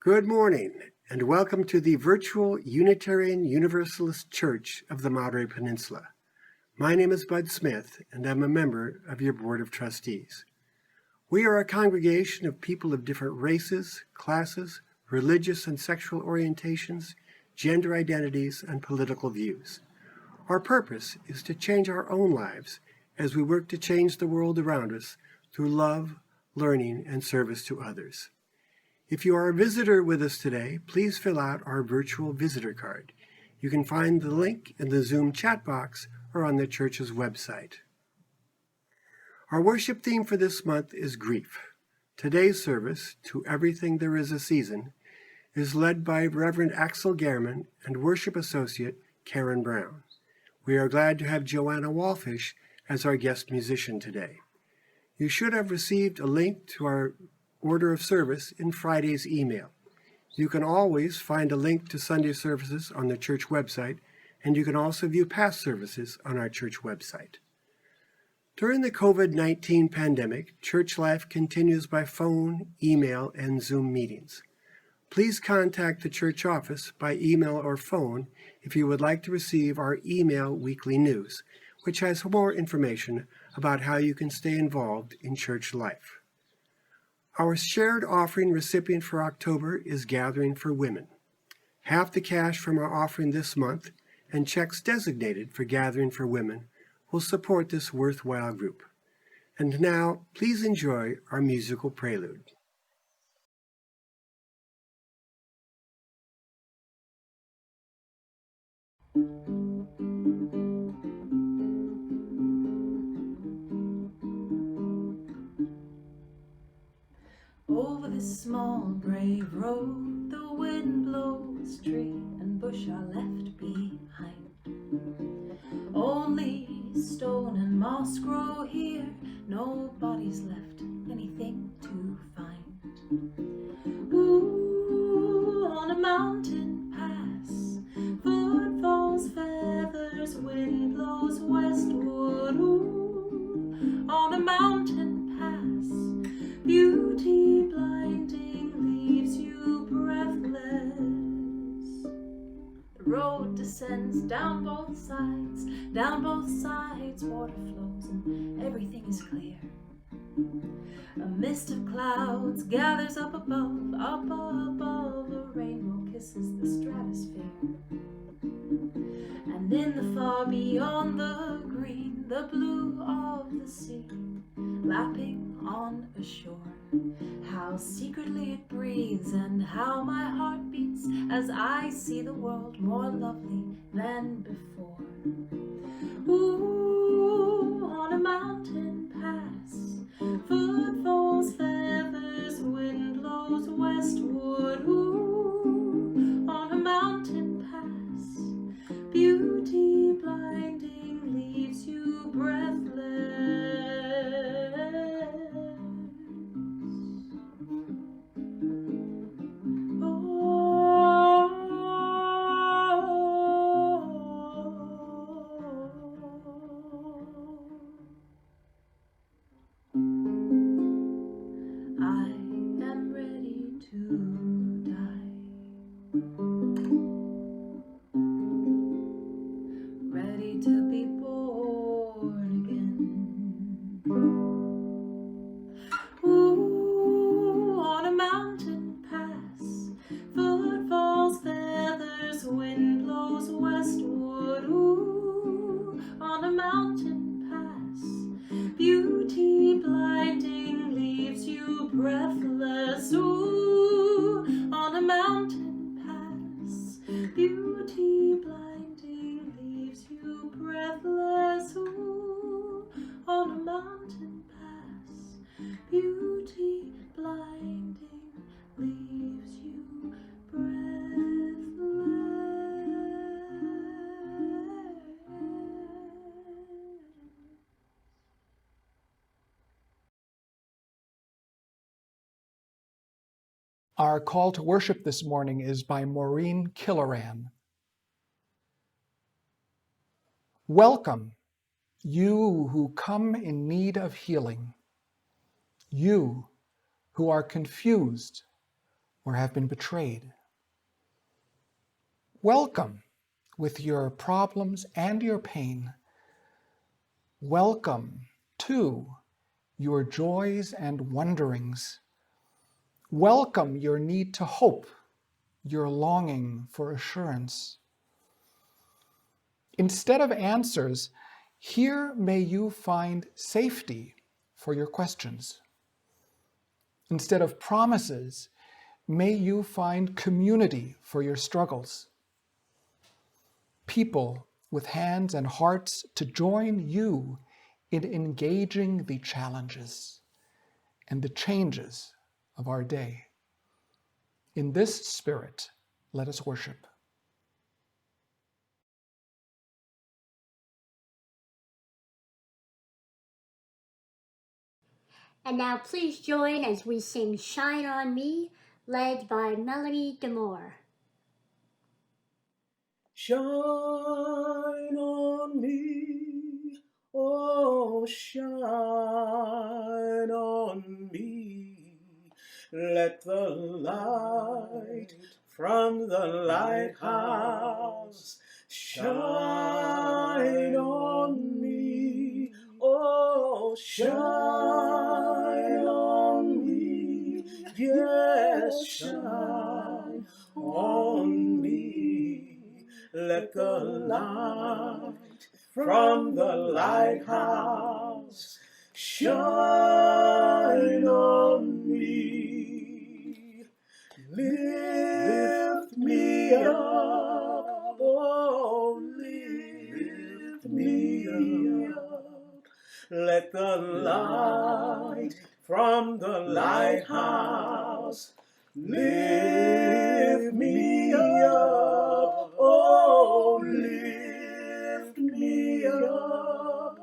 Good morning, and welcome to the virtual Unitarian Universalist Church of the Monterey Peninsula. My name is Bud Smith, and I'm a member of your Board of Trustees. We are a congregation of people of different races, classes, religious and sexual orientations, gender identities, and political views. Our purpose is to change our own lives as we work to change the world around us through love, learning, and service to others. If you are a visitor with us today, please fill out our virtual visitor card. You can find the link in the Zoom chat box or on the church's website. Our worship theme for this month is grief. Today's service, To Everything There Is a Season, is led by Reverend Axel Gehrman and worship associate Karen Brown. We are glad to have Joanna Walfish as our guest musician today. You should have received a link to our order of service in Friday's email. You can always find a link to Sunday services on the church website, and you can also view past services on our church website. During the COVID-19 pandemic, church life continues by phone, email, and Zoom meetings. Please contact the church office by email or phone if you would like to receive our email weekly news, which has more information about how you can stay involved in church life. Our shared offering recipient for October is Gathering for Women. Half the cash from our offering this month and checks designated for Gathering for Women will support this worthwhile group. And now, please enjoy our musical prelude. Over this small brave road, the wind blows, tree and bush are left behind. Only stone and moss grow here, nobody's left anything to find. Ooh, on a mountain pass, footfalls, feathers, wind blows westward. Ooh, on a mountain pass, beauty blinding leaves you breathless. The road descends down both sides, water flows and everything is clear. A mist of clouds gathers up above, a rainbow kisses the stratosphere. And in the far beyond the green, the blue of the sea, lapping on a shore, how secretly it breathes and how my heart beats as I see the world more lovely than before. Ooh, on a mountain pass, footfalls, feathers, wind blows westward. Ooh, on a mountain pass, beauty blinding leaves you breathless. Our call to worship this morning is by Maureen Killoran. Welcome, you who come in need of healing, you who are confused, or have been betrayed. Welcome with your problems and your pain. Welcome to your joys and wonderings. Welcome your need to hope, your longing for assurance. Instead of answers, here may you find safety for your questions. Instead of promises, may you find community for your struggles. People with hands and hearts to join you in engaging the challenges and the changes of our day. In this spirit, let us worship. And now please join as we sing Shine On Me, led by Melanie DeMore. Shine on me, oh shine on me. Let the light from the lighthouse shine on me, oh shine on me, yes, shine on me. Let the light from the lighthouse shine on me. Lift me up, oh, lift me up. Let the light from the lighthouse lift me up, oh, lift me up,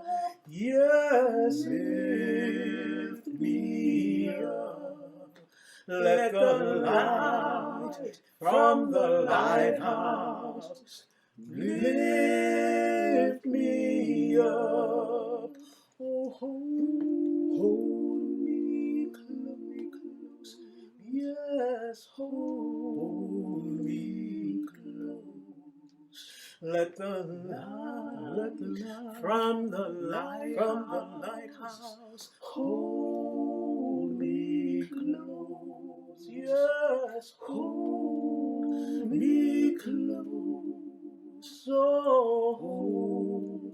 yes, lift me up. Let the light from the lighthouse lift me up, oh, hold me close, yes, hold me close. Let the light from the lighthouse hold me close, yes, hold me close, oh, hold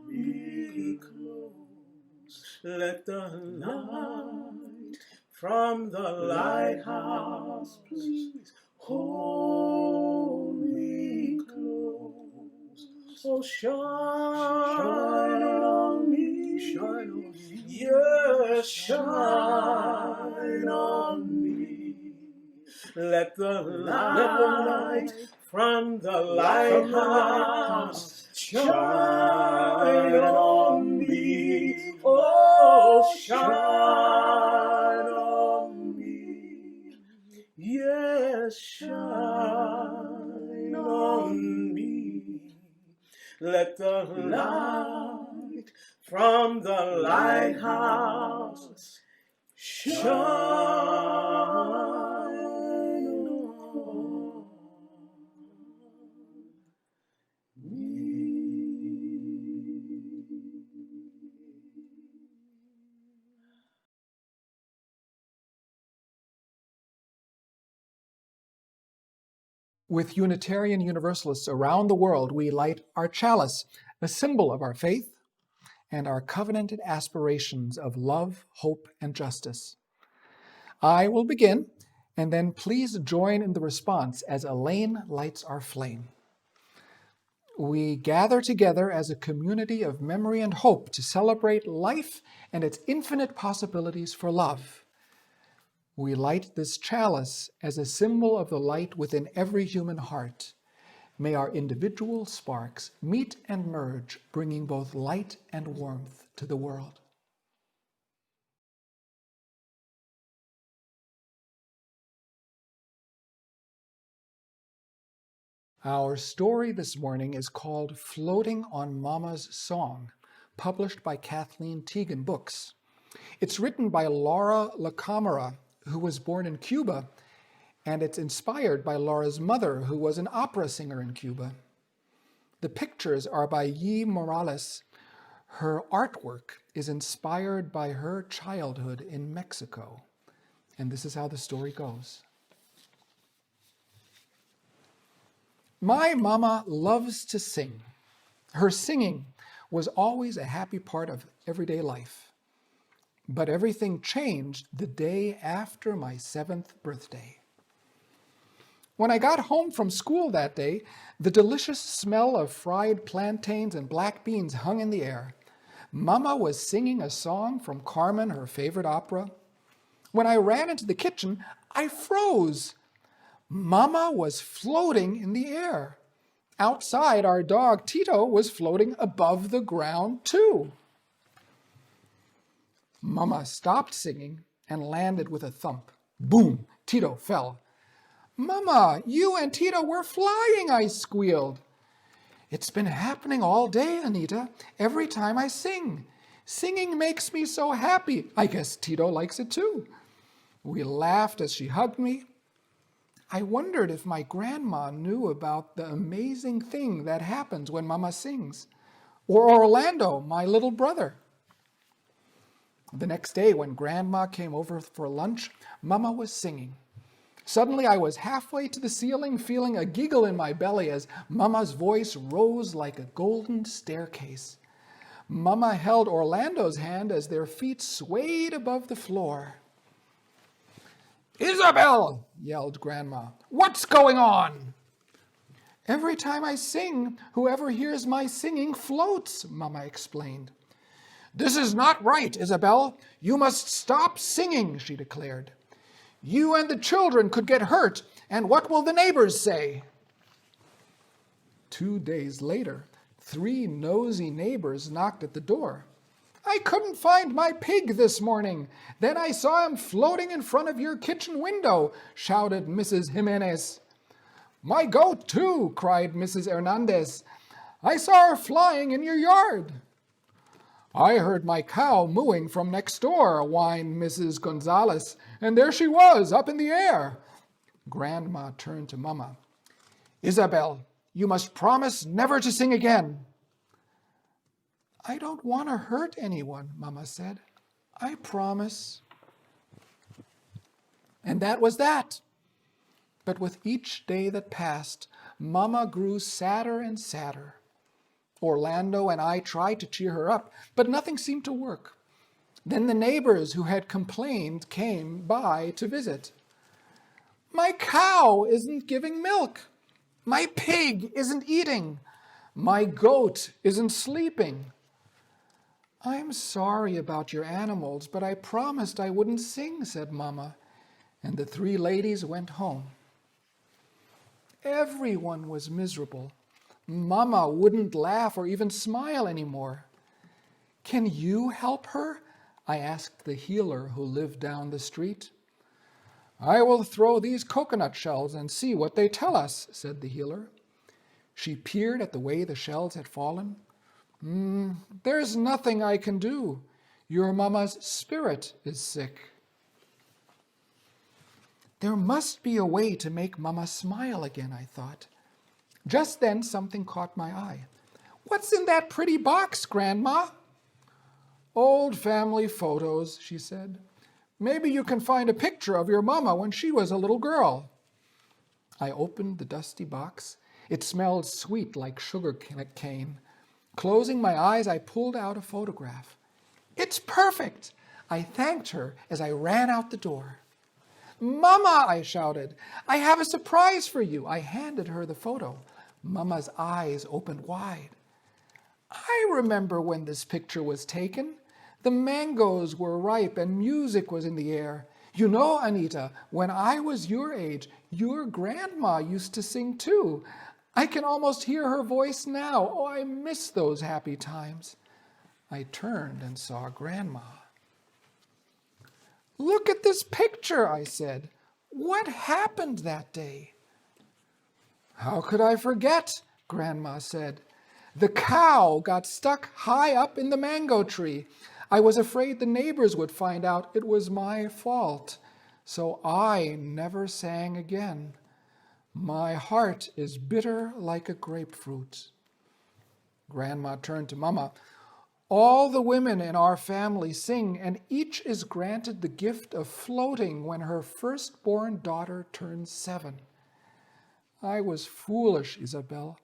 me close. Let the light from the lighthouse, please, hold me close. Oh, shine on me, yes, shine on me. Let the light from the lighthouse shine on me, oh, shine on me, yes, shine on me. Let the light from the lighthouse shine on me. With Unitarian Universalists around the world, we light our chalice, a symbol of our faith and our covenanted aspirations of love, hope, and justice. I will begin, and then please join in the response as Elaine lights our flame. We gather together as a community of memory and hope to celebrate life and its infinite possibilities for love. We light this chalice as a symbol of the light within every human heart. May our individual sparks meet and merge, bringing both light and warmth to the world. Our story this morning is called Floating on Mama's Song, published by Kathleen Teagan Books. It's written by Laura LaCamera, who was born in Cuba and it's inspired by Laura's mother, who was an opera singer in Cuba. The pictures are by Yi Morales. Her artwork is inspired by her childhood in Mexico. And this is how the story goes. My mama loves to sing. Her singing was always a happy part of everyday life. But everything changed the day after my 7th birthday. When I got home from school that day, the delicious smell of fried plantains and black beans hung in the air. Mama was singing a song from Carmen, her favorite opera. When I ran into the kitchen, I froze. Mama was floating in the air. Outside, our dog Tito was floating above the ground too. Mama stopped singing and landed with a thump. Boom! Tito fell. Mama, you and Tito were flying, I squealed. It's been happening all day, Anita, every time I sing. Singing makes me so happy. I guess Tito likes it too. We laughed as she hugged me. I wondered if my grandma knew about the amazing thing that happens when Mama sings. Or Orlando, my little brother. The next day, when Grandma came over for lunch, Mama was singing. Suddenly, I was halfway to the ceiling, feeling a giggle in my belly as Mama's voice rose like a golden staircase. Mama held Orlando's hand as their feet swayed above the floor. Isabel, yelled Grandma, what's going on? Every time I sing, whoever hears my singing floats, Mama explained. This is not right, Isabel. You must stop singing, she declared. You and the children could get hurt, and what will the neighbors say? 2 days later, 3 nosy neighbors knocked at the door. I couldn't find my pig this morning. Then I saw him floating in front of your kitchen window, shouted Mrs. Jimenez. My goat, too, cried Mrs. Hernandez. I saw her flying in your yard. I heard my cow mooing from next door, whined Mrs. Gonzalez, and there she was, up in the air. Grandma turned to Mama. Isabel, you must promise never to sing again. I don't want to hurt anyone, Mama said. I promise. And that was that. But with each day that passed, Mama grew sadder and sadder. Orlando and I tried to cheer her up, but nothing seemed to work. Then the neighbors who had complained came by to visit. My cow isn't giving milk. My pig isn't eating. My goat isn't sleeping. I'm sorry about your animals, but I promised I wouldn't sing, said Mama, and the 3 ladies went home. Everyone was miserable. Mama wouldn't laugh or even smile anymore. Can you help her? I asked the healer who lived down the street. I will throw these coconut shells and see what they tell us, said the healer. She peered at the way the shells had fallen. There's nothing I can do. Your mama's spirit is sick. There must be a way to make Mama smile again, I thought. Just then something caught my eye. What's in that pretty box, Grandma? Old family photos, she said. Maybe you can find a picture of your mama when she was a little girl. I opened the dusty box. It smelled sweet like sugar cane. Closing my eyes, I pulled out a photograph. It's perfect! I thanked her as I ran out the door. Mama, I shouted, I have a surprise for you. I handed her the photo. Mama's eyes opened wide. I remember when this picture was taken. The mangoes were ripe and music was in the air. You know, Anita, when I was your age, your grandma used to sing too. I can almost hear her voice now. Oh, I miss those happy times. I turned and saw Grandma. Look at this picture, I said. What happened that day? How could I forget? Grandma said. The cow got stuck high up in the mango tree. I was afraid the neighbors would find out it was my fault. So I never sang again. My heart is bitter like a grapefruit. Grandma turned to Mama. All the women in our family sing, and each is granted the gift of floating when her firstborn daughter turns 7. I was foolish, Isabel.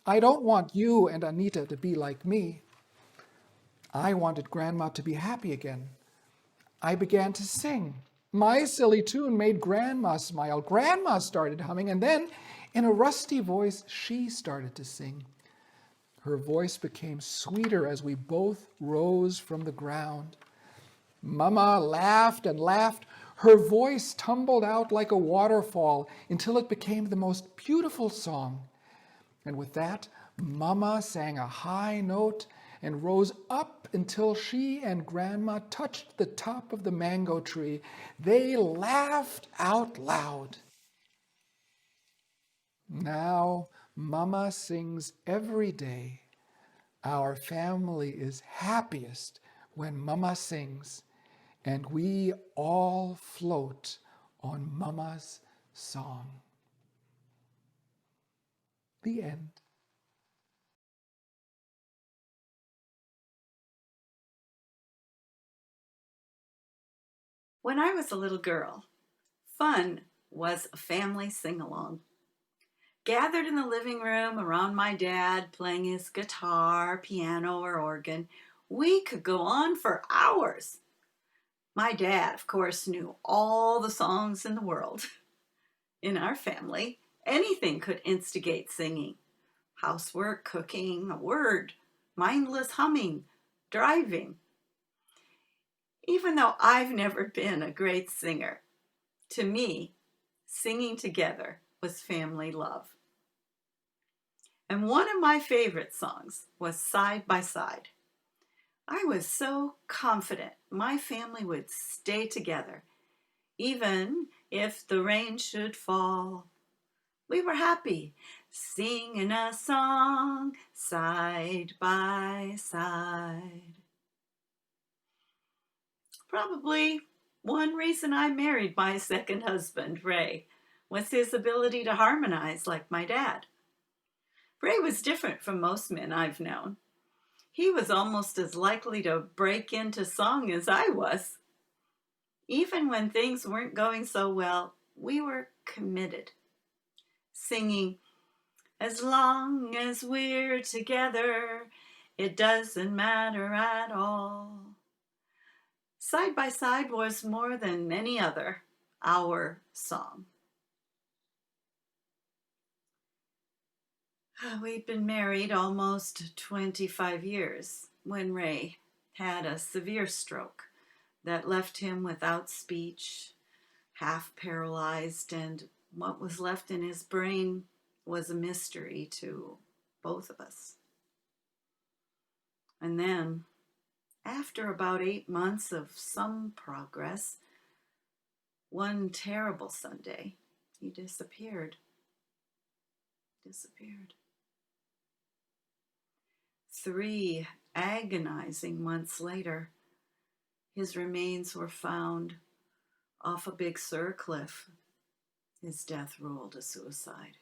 I don't want you and Anita to be like me. I wanted Grandma to be happy again. I began to sing. My silly tune made Grandma smile. Grandma started humming, and then, in a rusty voice, she started to sing. Her voice became sweeter as we both rose from the ground. Mama laughed and laughed. Her voice tumbled out like a waterfall until it became the most beautiful song. And with that, Mama sang a high note and rose up until she and Grandma touched the top of the mango tree. They laughed out loud. Now, Mama sings every day. Our family is happiest when Mama sings, and we all float on Mama's song. The end. When I was a little girl, fun was a family sing-along. Gathered in the living room around my dad playing his guitar, piano, or organ, we could go on for hours. My dad, of course, knew all the songs in the world. In our family, anything could instigate singing. Housework, cooking, a word, mindless humming, driving. Even though I've never been a great singer, to me, singing together was family love. And one of my favorite songs was Side by Side. I was so confident my family would stay together, even if the rain should fall. We were happy, singing a song, side by side. Probably one reason I married my second husband, Ray, was his ability to harmonize like my dad. Ray was different from most men I've known. He was almost as likely to break into song as I was. Even when things weren't going so well, we were committed, singing, "As long as we're together, it doesn't matter at all." Side by Side was more than any other our song. We'd been married almost 25 years when Ray had a severe stroke that left him without speech, half paralyzed, and what was left in his brain was a mystery to both of us. And then, after about 8 months of some progress, one terrible Sunday, he disappeared. 3 agonizing months later, his remains were found off a Big Sur cliff. His death ruled a suicide.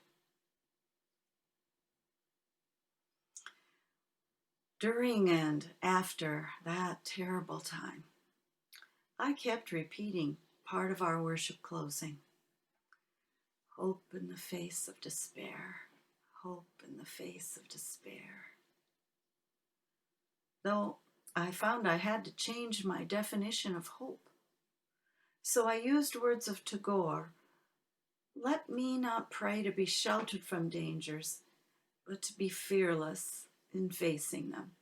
During and after that terrible time, I kept repeating part of our worship closing. Hope in the face of despair. Hope in the face of despair. Though I found I had to change my definition of hope. So I used words of Tagore. Let me not pray to be sheltered from dangers, but to be fearless in facing them.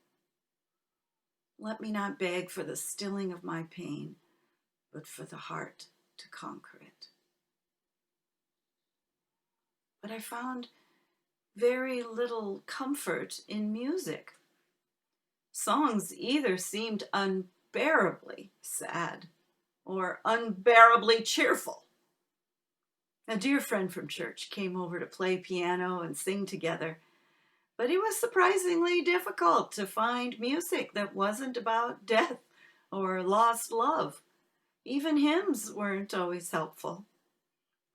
Let me not beg for the stilling of my pain, but for the heart to conquer it. But I found very little comfort in music. Songs either seemed unbearably sad or unbearably cheerful. A dear friend from church came over to play piano and sing together, but it was surprisingly difficult to find music that wasn't about death or lost love. Even hymns weren't always helpful.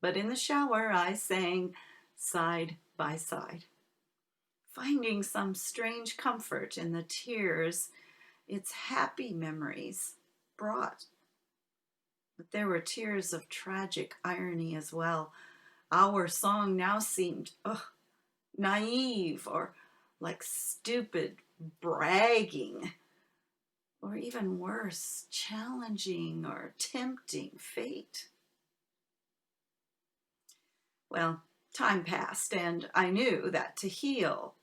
But in the shower, I sang side by side, finding some strange comfort in the tears its happy memories brought. But there were tears of tragic irony as well. Our song now seemed naive or like stupid bragging, or even worse, challenging or tempting fate. Well, time passed, and I knew that to heal,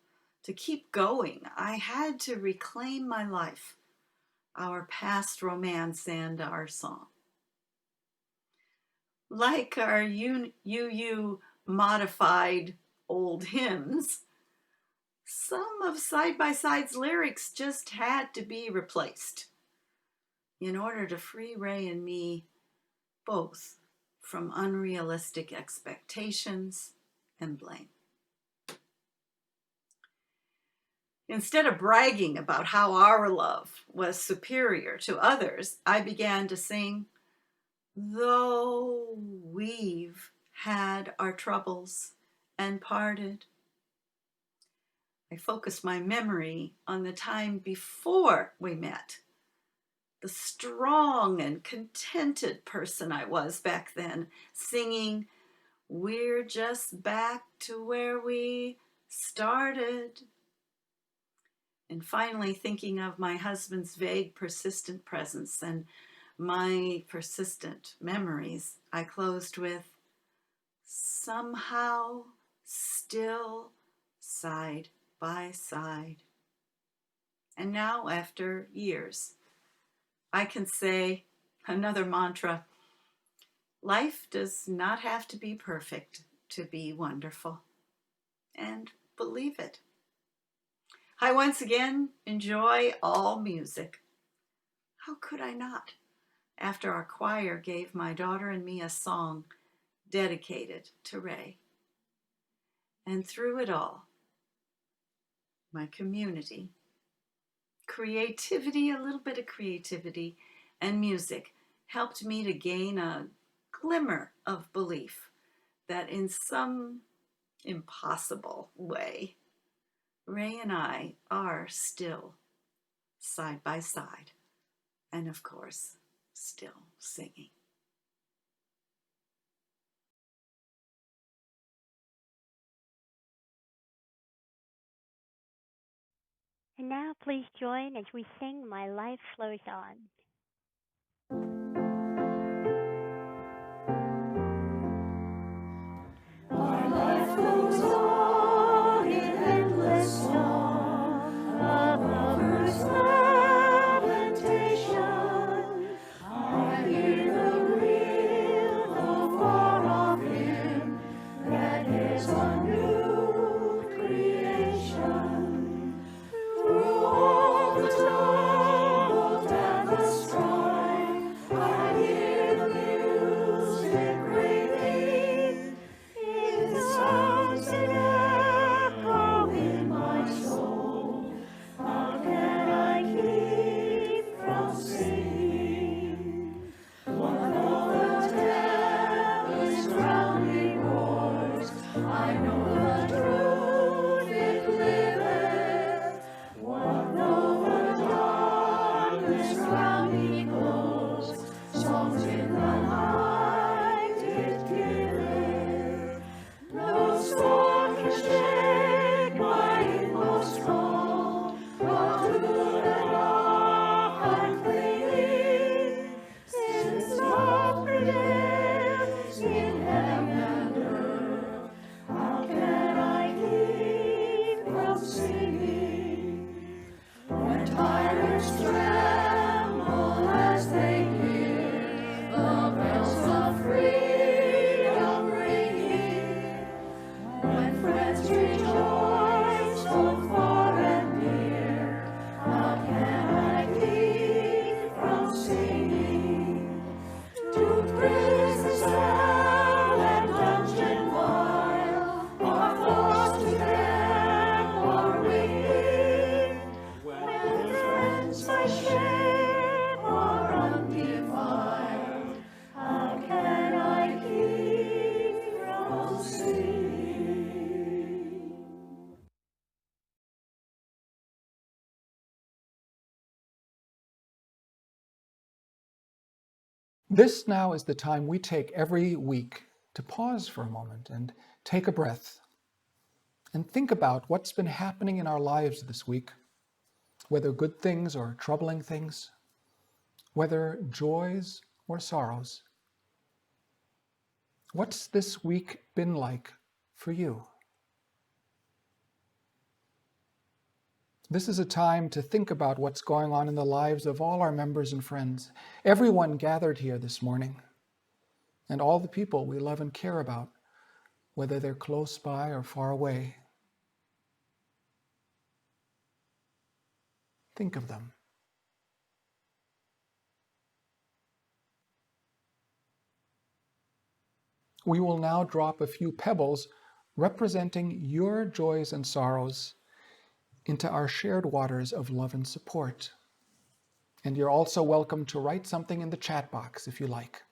to keep going, I had to reclaim my life, our past romance, and our song. Like our UU modified old hymns, some of Side by Side's lyrics just had to be replaced in order to free Ray and me both from unrealistic expectations and blame. Instead of bragging about how our love was superior to others, I began to sing, "Though we've had our troubles and parted." I focused my memory on the time before we met, the strong and contented person I was back then, singing, "We're just back to where we started." And finally thinking of my husband's vague, persistent presence and my persistent memories, I closed with, "Somehow still side by side." And now, after years, I can say another mantra: life does not have to be perfect to be wonderful. And believe it. I once again enjoy all music. How could I not, after our choir gave my daughter and me a song dedicated to Ray? And through it all, my community, creativity, a little bit of creativity, and music helped me to gain a glimmer of belief that in some impossible way, Ray and I are still side by side, and of course, still singing. And now please join as we sing My Life Flows On. Our life flows on in endless song of lover's lamentation. I hear the reel of far-off hymn that is a new creation. Through all the tumult and the strife, I hear the music ringing. It sounds an echo in my soul. How can I keep from singing? One of the tempest's drowning roars, I know the truth it liveth. One of the darkness round me goes, songs in the light it giveth. No storm can shake my inmost calm, but to the rock I'm clinging. Since love prevails in heaven and earth, how can I keep from singing? When tyrants tremble as they hear the bells of freedom ringing, when friends rejoice both far and near, how can I keep from singing? To praise This now is the time we take every week to pause for a moment and take a breath and think about what's been happening in our lives this week, whether good things or troubling things, whether joys or sorrows. What's this week been like for you? This is a time to think about what's going on in the lives of all our members and friends, everyone gathered here this morning, and all the people we love and care about, whether they're close by or far away. Think of them. We will now drop a few pebbles representing your joys and sorrows into our shared waters of love and support. And you're also welcome to write something in the chat box if you like.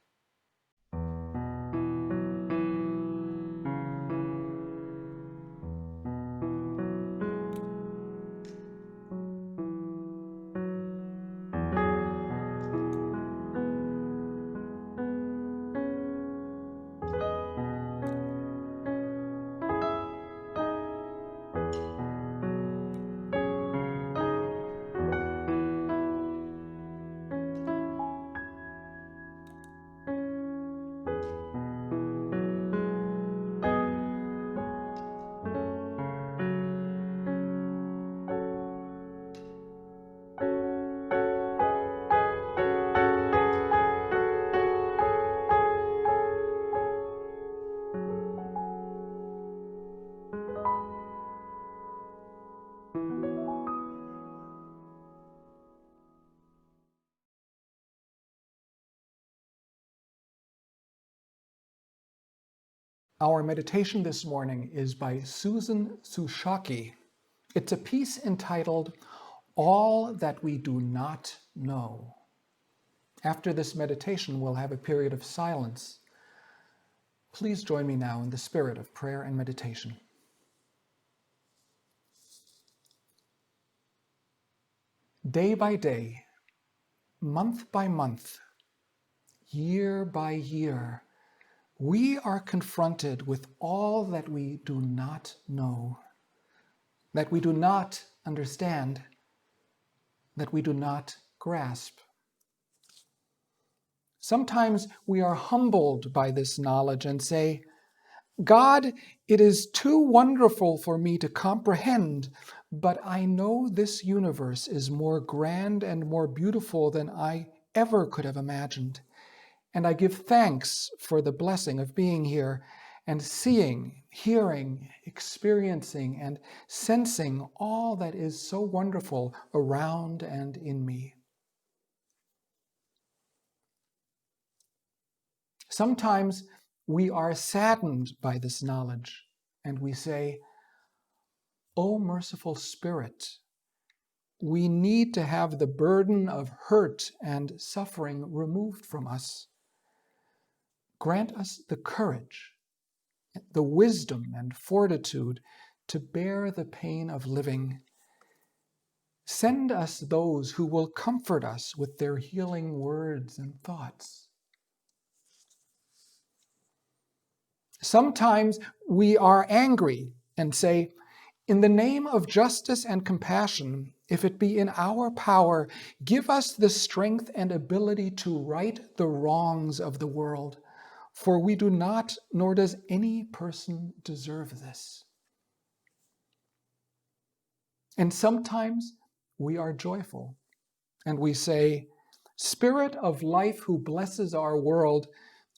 Our meditation this morning is by Susan Sushaki. It's a piece entitled, All That We Do Not Know. After this meditation, we'll have a period of silence. Please join me now in the spirit of prayer and meditation. Day by day, month by month, year by year, we are confronted with all that we do not know, that we do not understand, that we do not grasp. Sometimes we are humbled by this knowledge and say, God, it is too wonderful for me to comprehend, but I know this universe is more grand and more beautiful than I ever could have imagined. And I give thanks for the blessing of being here and seeing, hearing, experiencing, and sensing all that is so wonderful around and in me. Sometimes we are saddened by this knowledge, and we say, O merciful Spirit, we need to have the burden of hurt and suffering removed from us. Grant us the courage, the wisdom and fortitude to bear the pain of living. Send us those who will comfort us with their healing words and thoughts. Sometimes we are angry and say, in the name of justice and compassion, if it be in our power, give us the strength and ability to right the wrongs of the world, for we do not, nor does any person deserve this. And sometimes we are joyful, and we say, Spirit of life who blesses our world,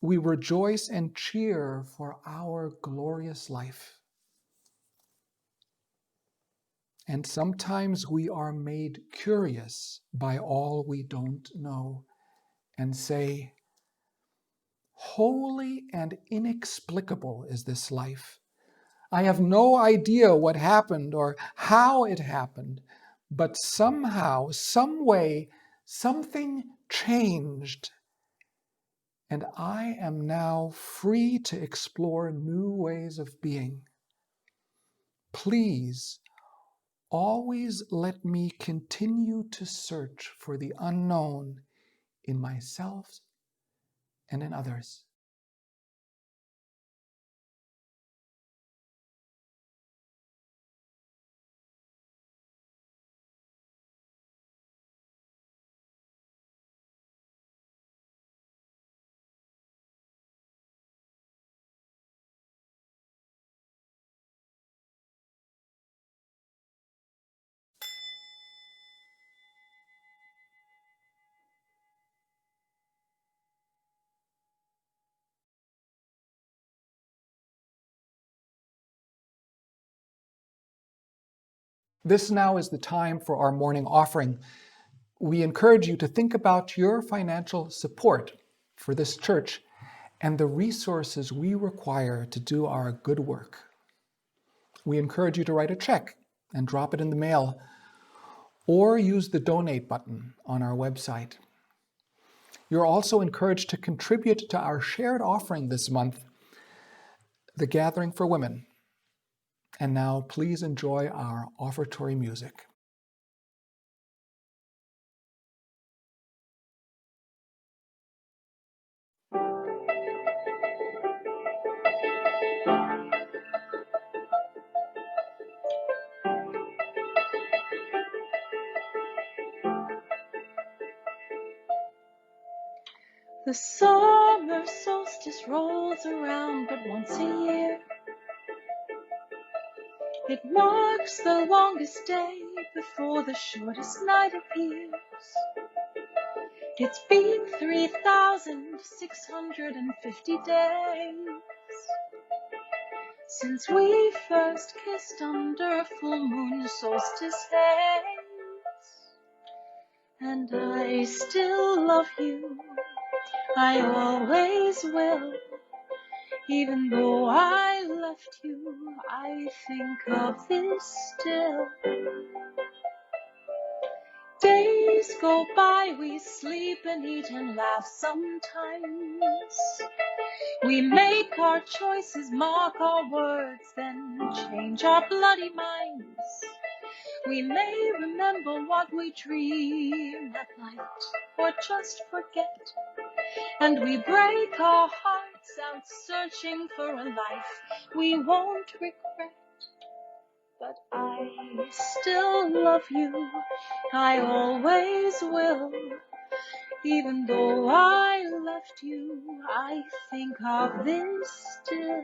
we rejoice and cheer for our glorious life. And sometimes we are made curious by all we don't know and say, holy and inexplicable is this life. I have no idea what happened or how it happened, but somehow, some way, something changed. And I am now free to explore new ways of being. Please, always let me continue to search for the unknown in myself and in others. This now is the time for our morning offering. We encourage you to think about your financial support for this church and the resources we require to do our good work. We encourage you to write a check and drop it in the mail, or use the donate button on our website. You're also encouraged to contribute to our shared offering this month, the Gathering for Women. And now please enjoy our offertory music. The summer solstice rolls around but once a year. It marks the longest day before the shortest night appears. It's been 3,650 days since we first kissed under a full moon solstice haze. And I still love you, I always will. Even though I left you, I think of this still. Days go by, we sleep and eat and laugh sometimes. We make our choices, mark our words, then change our bloody minds. We may remember what we dreamed at night, or just forget. And we break our hearts out searching for a life we won't regret. But I still love you, I always will. Even though I left you, I think of this still.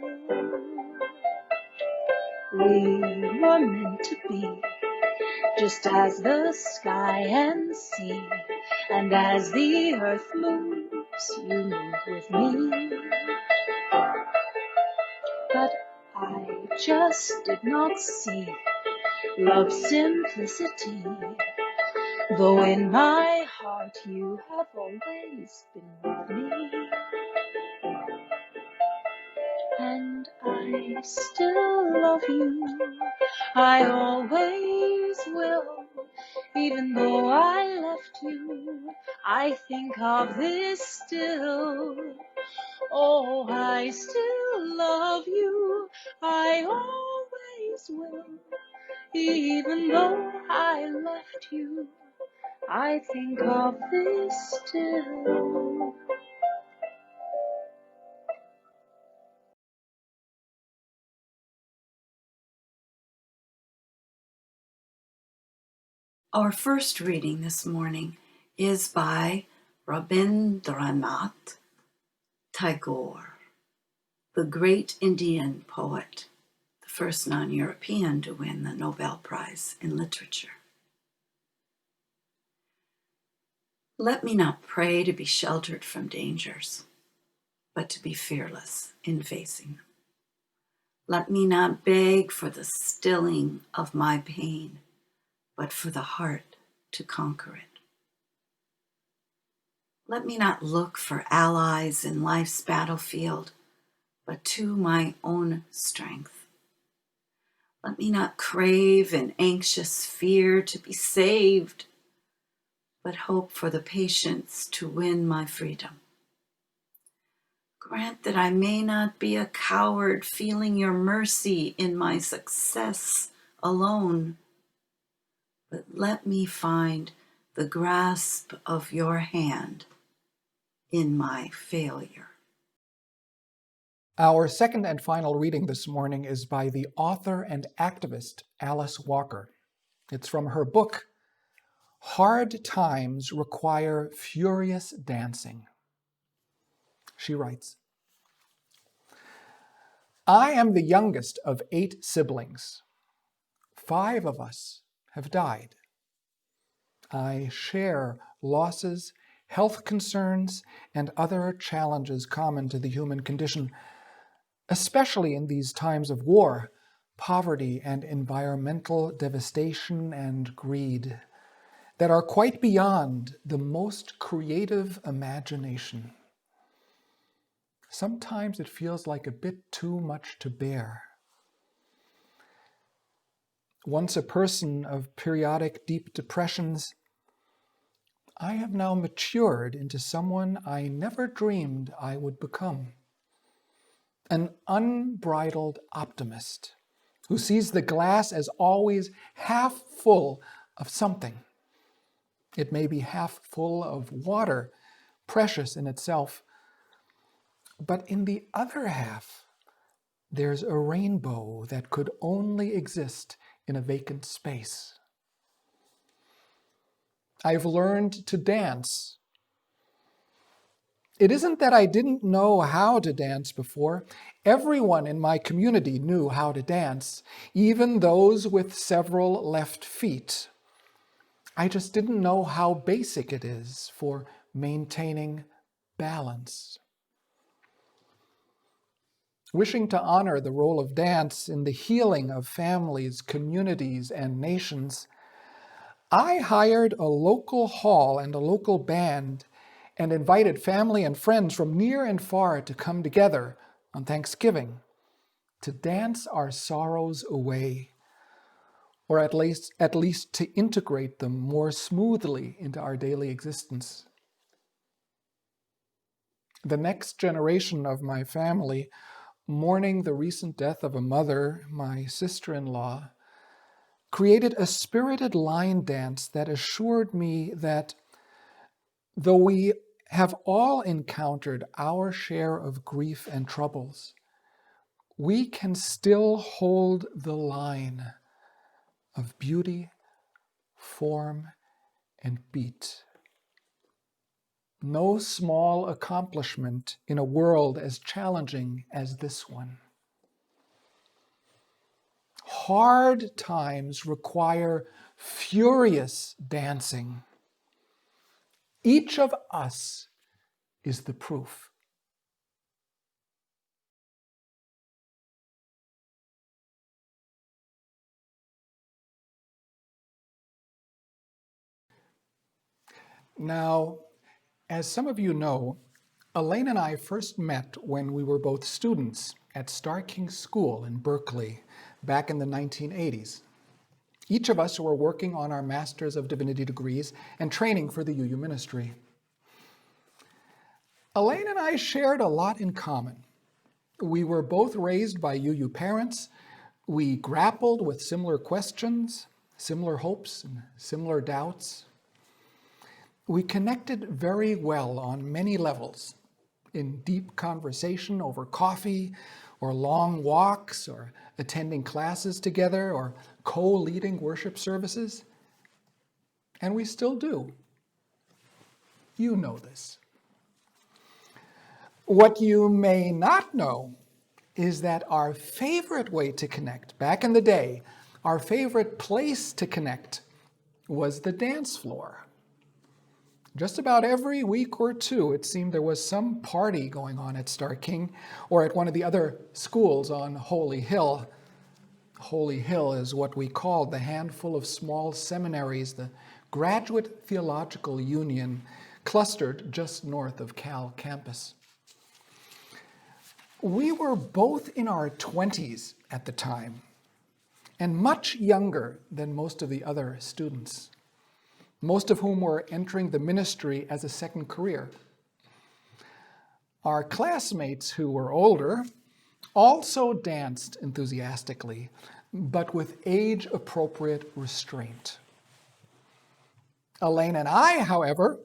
We were meant to be, just as the sky and sea, and as the earth moves, you move with me. But I just did not see love's simplicity, though in my heart you have always been with me. And I still love you, I always will. Even though I left you, I think of this still. Oh, I still love you, I always will. Even though I left you, I think of this still. Our first reading this morning is by Rabindranath Tagore, the great Indian poet, the first non-European to win the Nobel Prize in Literature. Let me not pray to be sheltered from dangers, but to be fearless in facing them. Let me not beg for the stilling of my pain, but for the heart to conquer it. Let me not look for allies in life's battlefield, but to my own strength. Let me not crave in anxious fear to be saved, but hope for the patience to win my freedom. Grant that I may not be a coward feeling your mercy in my success alone, but let me find the grasp of your hand in my failure. Our second and final reading this morning is by the author and activist Alice Walker. It's from her book, Hard Times Require Furious Dancing. She writes, I am the youngest of 8 siblings. 5 of us have died. I share losses, health concerns, and other challenges common to the human condition, especially in these times of war, poverty, and environmental devastation and greed that are quite beyond the most creative imagination. Sometimes it feels like a bit too much to bear. Once a person of periodic deep depressions, I have now matured into someone I never dreamed I would become. An unbridled optimist who sees the glass as always half full of something. It may be half full of water, precious in itself, but in the other half, there's a rainbow that could only exist in a vacant space. I've learned to dance. It isn't that I didn't know how to dance before. Everyone in my community knew how to dance, even those with several left feet. I just didn't know how basic it is for maintaining balance. Wishing to honor the role of dance in the healing of families, communities, and nations, I hired a local hall and a local band and invited family and friends from near and far to come together on Thanksgiving to dance our sorrows away, or at least to integrate them more smoothly into our daily existence. The next generation of my family, mourning the recent death of a mother, my sister-in-law, created a spirited line dance that assured me that though we have all encountered our share of grief and troubles, we can still hold the line of beauty, form, and beat. No small accomplishment in a world as challenging as this one. Hard times require furious dancing. Each of us is the proof. Now, as some of you know, Elaine and I first met when we were both students at Starr King School in Berkeley back in the 1980s. Each of us were working on our Masters of Divinity degrees and training for the UU ministry. Elaine and I shared a lot in common. We were both raised by UU parents. We grappled with similar questions, similar hopes, and similar doubts. We connected very well on many levels, in deep conversation over coffee, or long walks, or attending classes together, or co-leading worship services. And we still do. You know this. What you may not know is that our favorite way to connect, back in the day, our favorite place to connect was the dance floor. Just about every week or two, it seemed there was some party going on at Starr King or at one of the other schools on Holy Hill. Holy Hill is what we called the handful of small seminaries, the Graduate Theological Union, clustered just north of Cal campus. We were both in our 20s at the time, and much younger than most of the other students, most of whom were entering the ministry as a second career. Our classmates who were older also danced enthusiastically, but with age-appropriate restraint. Elaine and I, however,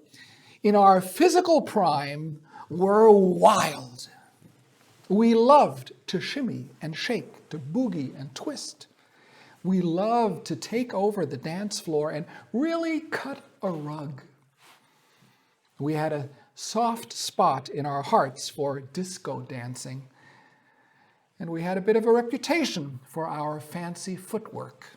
in our physical prime, were wild. We loved to shimmy and shake, to boogie and twist. We loved to take over the dance floor and really cut a rug. We had a soft spot in our hearts for disco dancing, and we had a bit of a reputation for our fancy footwork.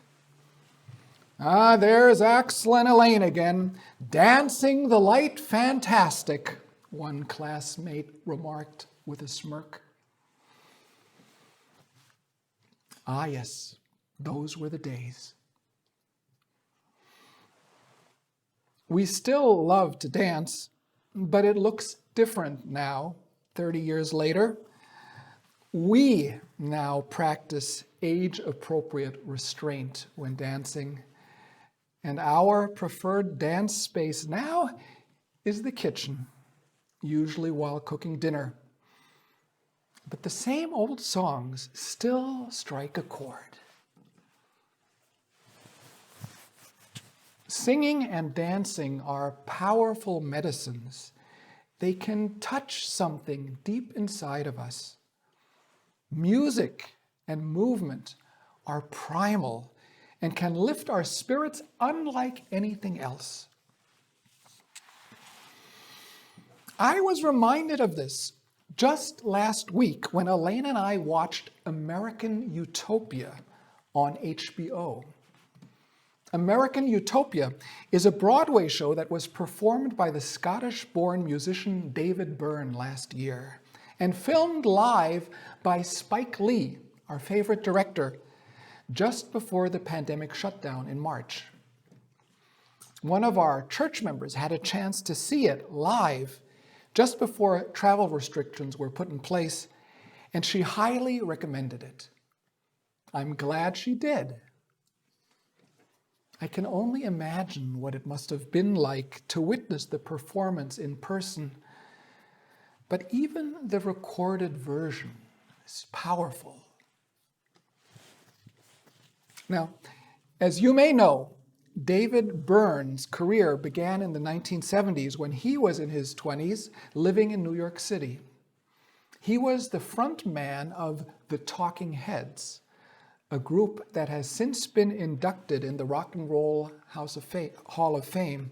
Ah, there's Axel and Elaine again, dancing the light fantastic, one classmate remarked with a smirk. Ah, yes, those were the days. We still love to dance, but it looks different now, 30 years later. We now practice age-appropriate restraint when dancing, and our preferred dance space now is the kitchen, usually while cooking dinner. But the same old songs still strike a chord. Singing and dancing are powerful medicines. They can touch something deep inside of us. Music and movement are primal and can lift our spirits unlike anything else. I was reminded of this just last week when Elaine and I watched American Utopia on HBO. American Utopia is a Broadway show that was performed by the Scottish-born musician David Byrne last year and filmed live by Spike Lee, our favorite director, just before the pandemic shutdown in March. One of our church members had a chance to see it live just before travel restrictions were put in place, and she highly recommended it. I'm glad she did. I can only imagine what it must have been like to witness the performance in person, but even the recorded version is powerful. Now, as you may know, David Byrne's career began in the 1970s when he was in his 20s living in New York City. He was the front man of the Talking Heads, a group that has since been inducted in the Rock and Roll Hall of Fame.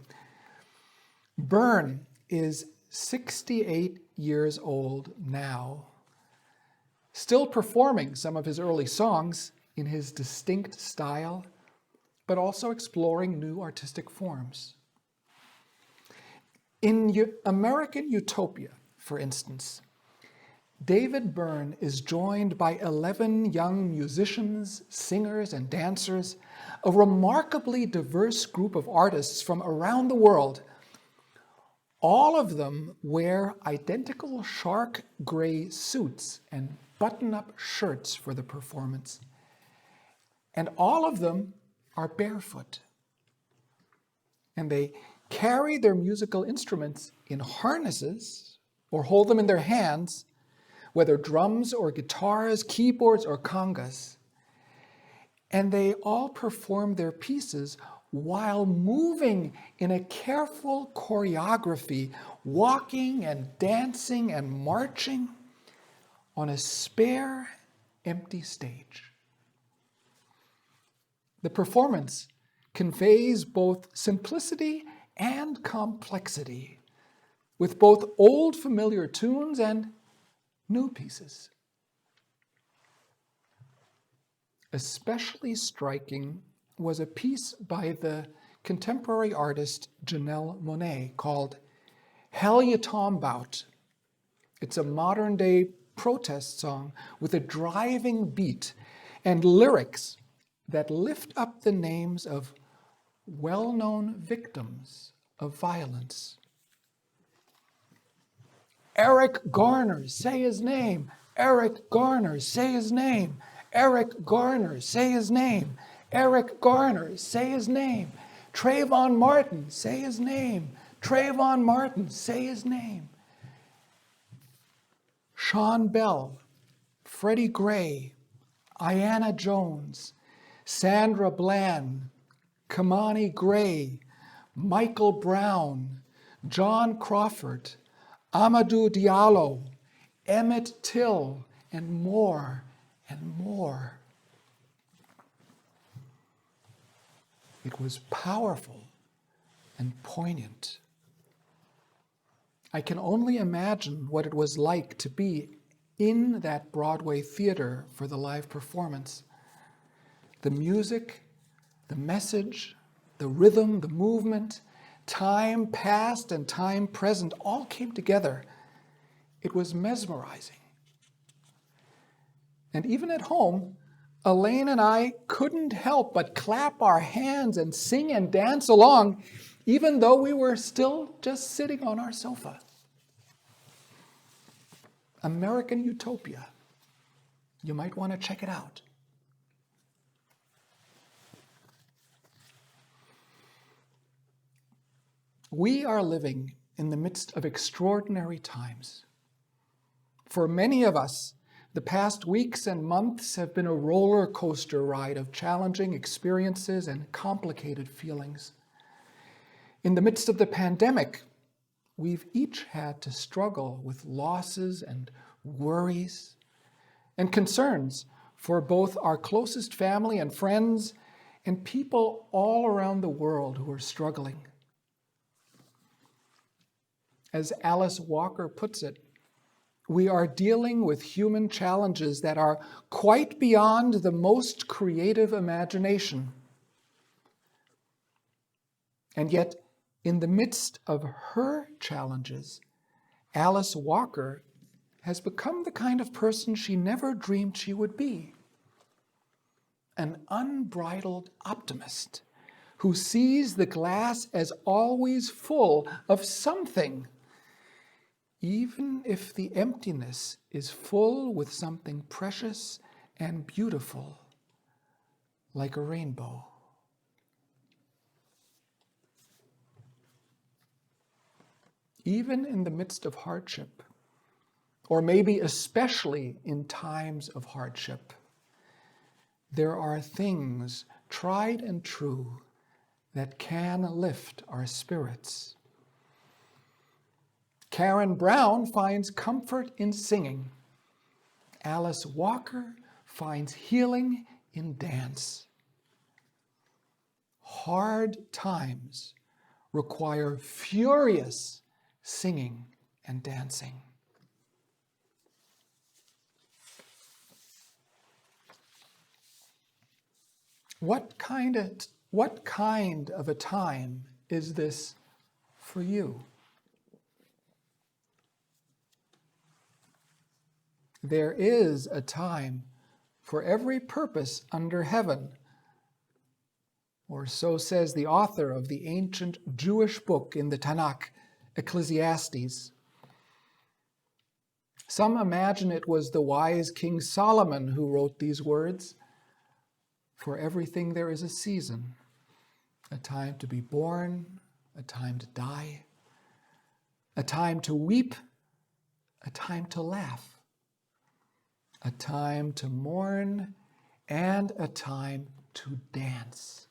Byrne is 68 years old now, still performing some of his early songs in his distinct style, but also exploring new artistic forms. In American Utopia, for instance, David Byrne is joined by 11 young musicians, singers, and dancers, a remarkably diverse group of artists from around the world. All of them wear identical shark gray suits and button-up shirts for the performance. And all of them are barefoot. And they carry their musical instruments in harnesses or hold them in their hands, whether drums or guitars, keyboards or congas. And they all perform their pieces while moving in a careful choreography, walking and dancing and marching on a spare, empty stage. The performance conveys both simplicity and complexity, with both old familiar tunes and new pieces. Especially striking was a piece by the contemporary artist Janelle Monáe called Hell Ya Tom Bout. It's a modern-day protest song with a driving beat and lyrics that lift up the names of well-known victims of violence. Eric Garner, say his name. Eric Garner, say his name. Eric Garner, say his name. Eric Garner, say his name. Trayvon Martin, say his name. Trayvon Martin, say his name. Sean Bell, Freddie Gray, Ayanna Jones, Sandra Bland, Kamani Gray, Michael Brown, John Crawford, Amadou Diallo, Emmett Till, and more and more. It was powerful and poignant. I can only imagine what it was like to be in that Broadway theater for the live performance. The music, the message, the rhythm, the movement, time past and time present all came together. It was mesmerizing. And even at home, Elaine and I couldn't help but clap our hands and sing and dance along, even though we were still just sitting on our sofa. American Utopia. You might want to check it out. We are living in the midst of extraordinary times. For many of us, the past weeks and months have been a roller coaster ride of challenging experiences and complicated feelings. In the midst of the pandemic, we've each had to struggle with losses and worries and concerns for both our closest family and friends and people all around the world who are struggling. As Alice Walker puts it, we are dealing with human challenges that are quite beyond the most creative imagination. And yet, in the midst of her challenges, Alice Walker has become the kind of person she never dreamed she would be. An unbridled optimist who sees the glass as always full of something, even if the emptiness is full with something precious and beautiful, like a rainbow. Even in the midst of hardship, or maybe especially in times of hardship, there are things tried and true that can lift our spirits. Karen Brown finds comfort in singing. Alice Walker finds healing in dance. Hard times require furious singing and dancing. What kind of a time is this for you? There is a time for every purpose under heaven, or so says the author of the ancient Jewish book in the Tanakh, Ecclesiastes. Some imagine it was the wise King Solomon who wrote these words. For everything there is a season, a time to be born, a time to die, a time to weep, a time to laugh, a time to mourn, and a time to dance.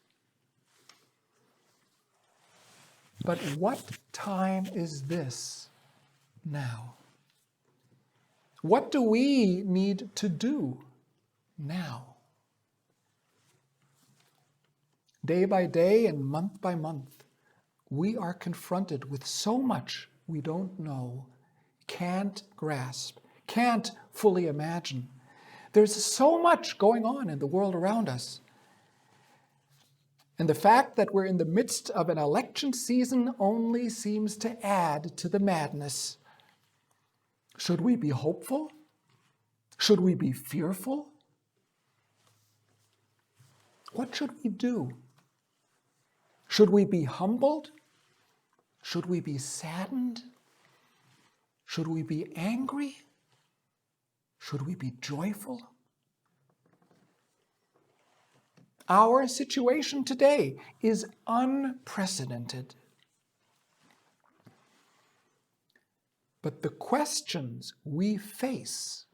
But what time is this now? What do we need to do now? Day by day and month by month, we are confronted with so much we don't know, can't grasp, can't fully imagine. There's so much going on in the world around us. And the fact that we're in the midst of an election season only seems to add to the madness. Should we be hopeful? Should we be fearful? What should we do? Should we be humbled? Should we be saddened? Should we be angry? Should we be joyful? Our situation today is unprecedented. But the questions we face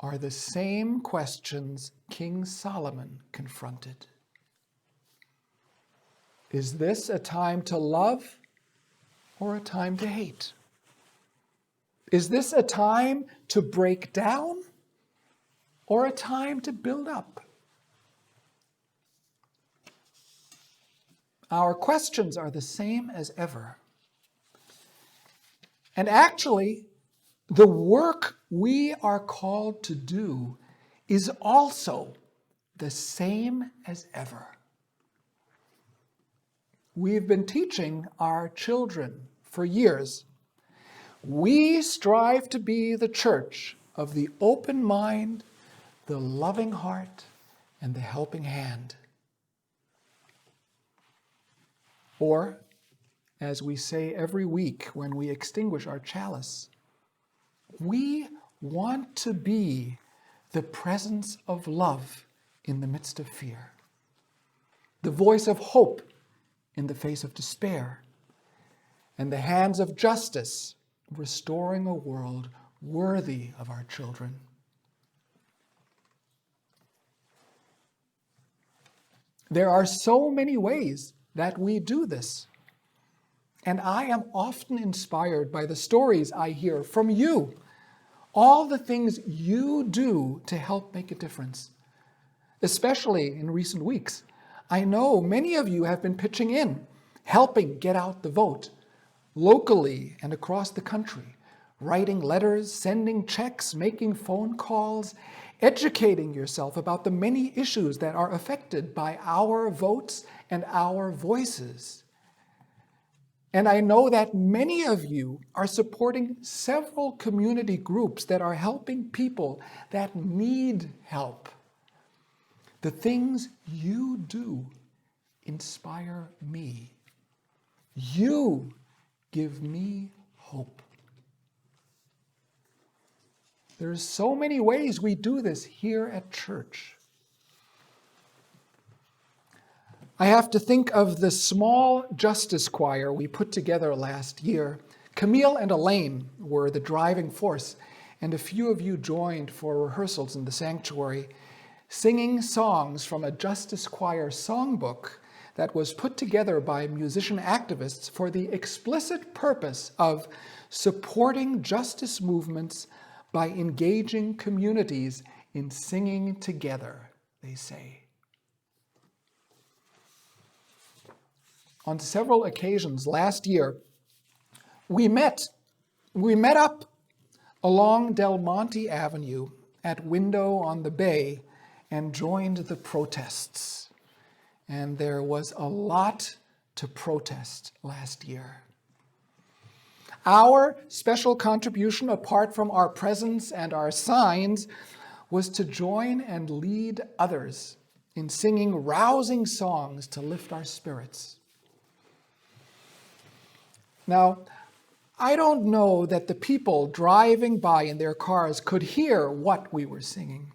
are the same questions King Solomon confronted. Is this a time to love or a time to hate? Is this a time to break down or a time to build up? Our questions are the same as ever. And actually, the work we are called to do is also the same as ever. We've been teaching our children for years. We strive to be the church of the open mind, the loving heart, and the helping hand. Or, as we say every week when we extinguish our chalice, we want to be the presence of love in the midst of fear, the voice of hope in the face of despair, and the hands of justice restoring a world worthy of our children. There are so many ways that we do this, and I am often inspired by the stories I hear from you, all the things you do to help make a difference. Especially in recent weeks, I know many of you have been pitching in, helping get out the vote, locally and across the country, writing letters, sending checks, making phone calls, educating yourself about the many issues that are affected by our votes and our voices. And I know that many of you are supporting several community groups that are helping people that need help. The things you do inspire me. You give me hope. There's so many ways we do this here at church. I have to think of the small justice choir we put together last year. Camille and Elaine were the driving force, and a few of you joined for rehearsals in the sanctuary, singing songs from a justice choir songbook that was put together by musician activists for the explicit purpose of supporting justice movements by engaging communities in singing together, they say. On several occasions last year, we met up along Del Monte Avenue at Window on the Bay and joined the protests. And there was a lot to protest last year. Our special contribution, apart from our presence and our signs, was to join and lead others in singing rousing songs to lift our spirits. Now, I don't know that the people driving by in their cars could hear what we were singing.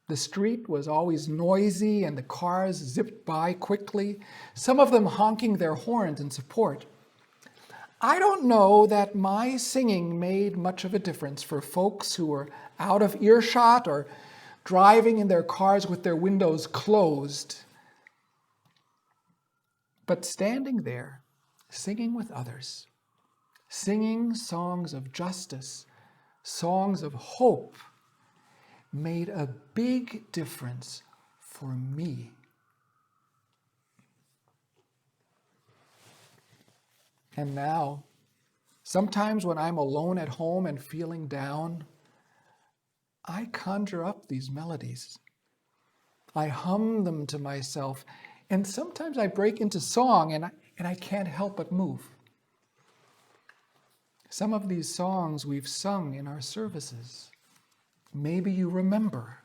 The street was always noisy and the cars zipped by quickly, some of them honking their horns in support. I don't know that my singing made much of a difference for folks who were out of earshot or driving in their cars with their windows closed. But standing there, singing with others, singing songs of justice, songs of hope, made a big difference for me. And now, sometimes when I'm alone at home and feeling down, I conjure up these melodies. I hum them to myself, and sometimes I break into song and I can't help but move. Some of these songs we've sung in our services. Maybe you remember.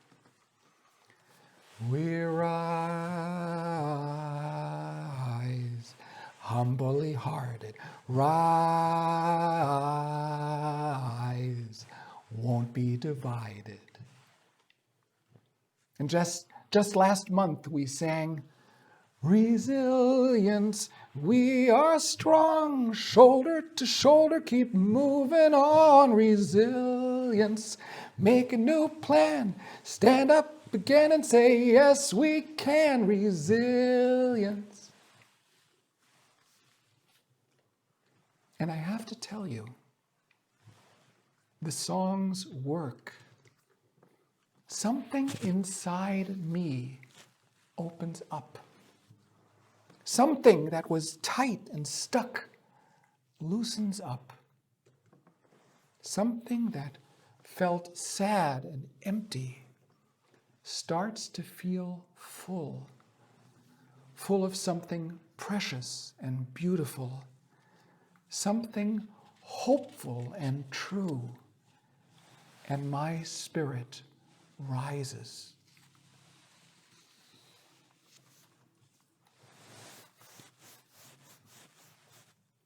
We rise, humbly hearted, rise, won't be divided. And just last month we sang, resilience, we are strong, shoulder to shoulder, keep moving on. Resilience, make a new plan, stand up again and say, yes, we can. Resilience. And I have to tell you, the songs work. Something inside me opens up. Something that was tight and stuck loosens up. Something that felt sad and empty starts to feel full, full of something precious and beautiful, something hopeful and true, and my spirit rises.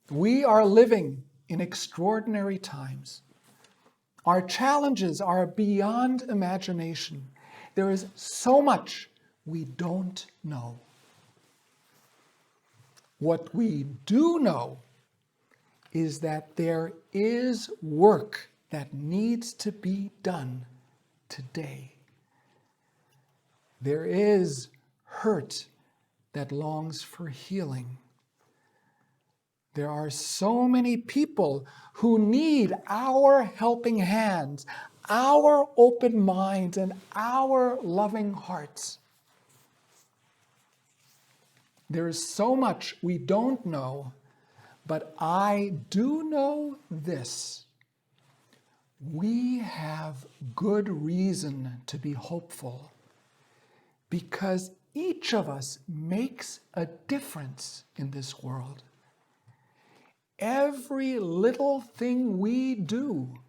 We are living in extraordinary times. Our challenges are beyond imagination. There is so much we don't know. What we do know is that there is work that needs to be done today. There is hurt that longs for healing. There are so many people who need our helping hands, our open minds, and our loving hearts. There is so much we don't know, but I do know this. We have good reason to be hopeful because each of us makes a difference in this world. Every little thing we do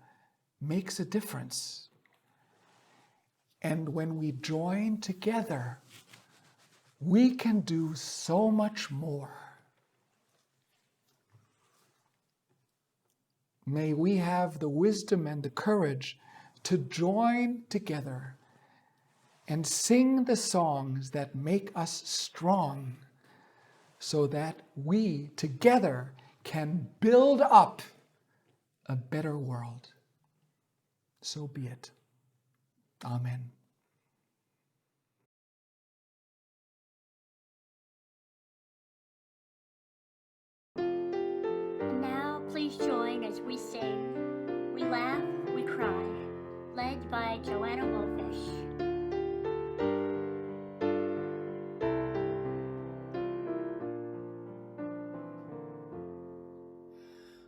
makes a difference. And when we join together, we can do so much more. May we have the wisdom and the courage to join together and sing the songs that make us strong so that we together can build up a better world. So be it. Amen. And now please join as we sing We Laugh, We Cry, led by Joanna Wolfish.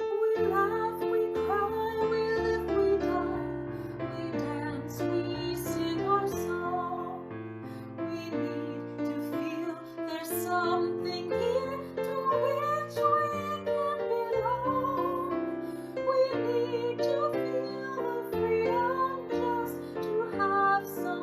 We laugh, we cry, we live, we die, we dance, we sing our song. We need to feel there's something here to which we can belong. We need to feel the freedom just to have some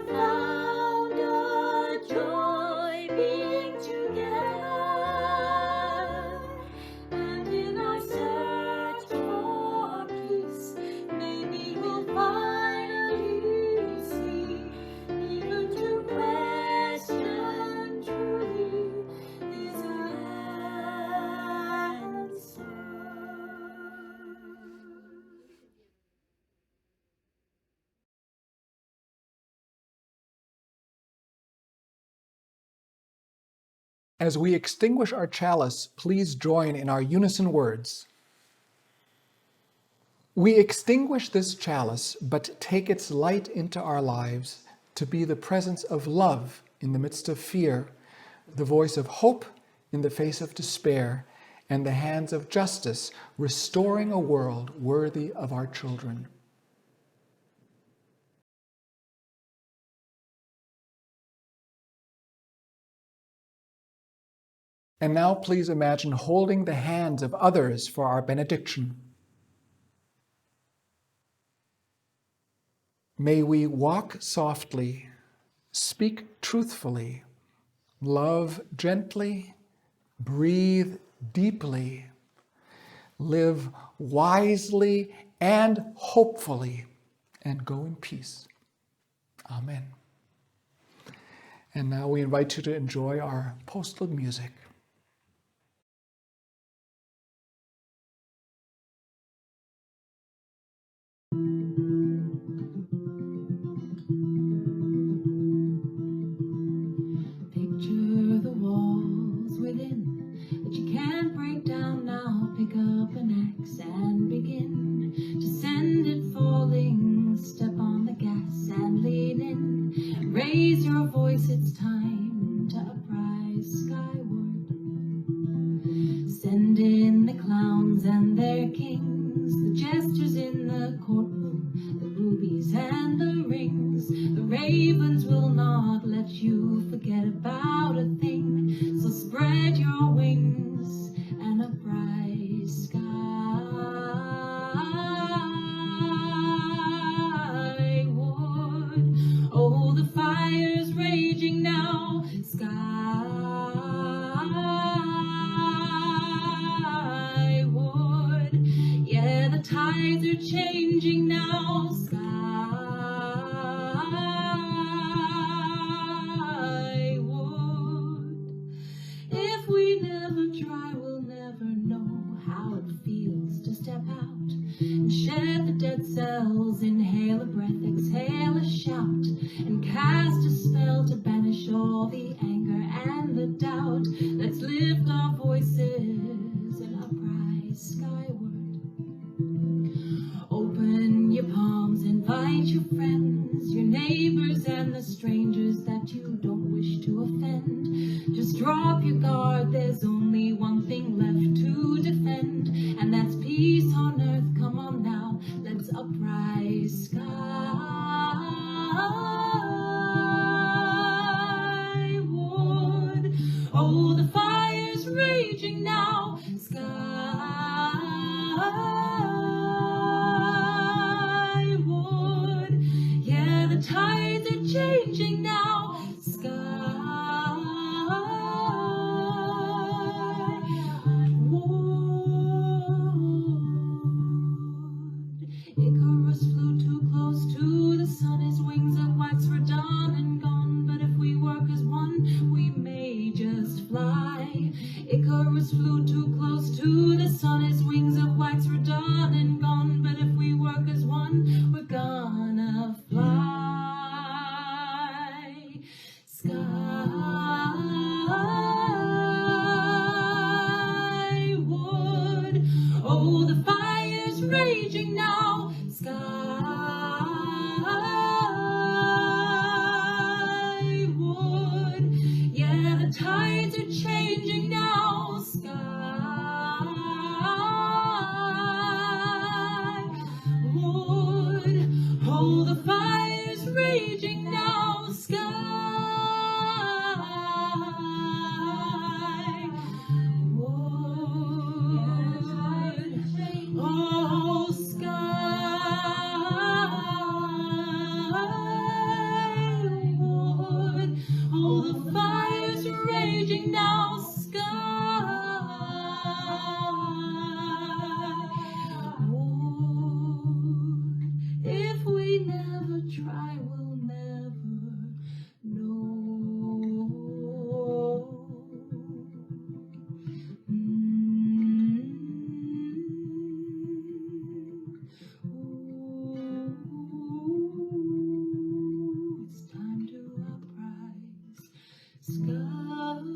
found a joy being together, and in our search for peace, maybe we'll finally see, even to question truly is our answer. As we extinguish our chalice, please join in our unison words. We extinguish this chalice, but take its light into our lives to be the presence of love in the midst of fear, the voice of hope in the face of despair, and the hands of justice, restoring a world worthy of our children. And now please imagine holding the hands of others for our benediction. May we walk softly, speak truthfully, love gently, breathe deeply, live wisely and hopefully, and go in peace. Amen. And now we invite you to enjoy our postal music. Picture the walls within that you can't break down now. Pick up an axe and begin to send it falling. Step on the gas and lean in. Raise your voice, it's time to uprise skyward. Send in the clowns and their kings, the jesters in the courtroom, the rubies and the rings. The ravens will not let you forget about a thing, so spread your wings and uprise skyward. Oh, the fire's raging now, skyward. Yeah, the tides are changing now, skyward. If we never try, we'll never know how it feels to step out and shed the dead cells. Inhale a breath, exhale a shout, and cast a spell to banish all the anger and the doubt. Let's lift our voices and uprise skyward. Open your palms, invite your friends, your neighbors and the strangers that you don't wish to offend. Just drop your guard, there's only one thing left to defend, and that's peace on earth. Come on now, let's uprise skyward. Oh, the fire's raging now, skyward. Yeah, the tides are changing now, skyward. Icarus flew too close to the sun, his wings of wax were done and gone, but if we work as one, we may just fly. Icarus flew too close to the sun, his wings of wax were done and gone, but if we work as one, we're gonna fly. Skyward. Oh, the fire's raging now, skyward. Yeah, the tides are changing now, skyward. Oh, the fire's raging now, skyward. Oh, skyward. sky.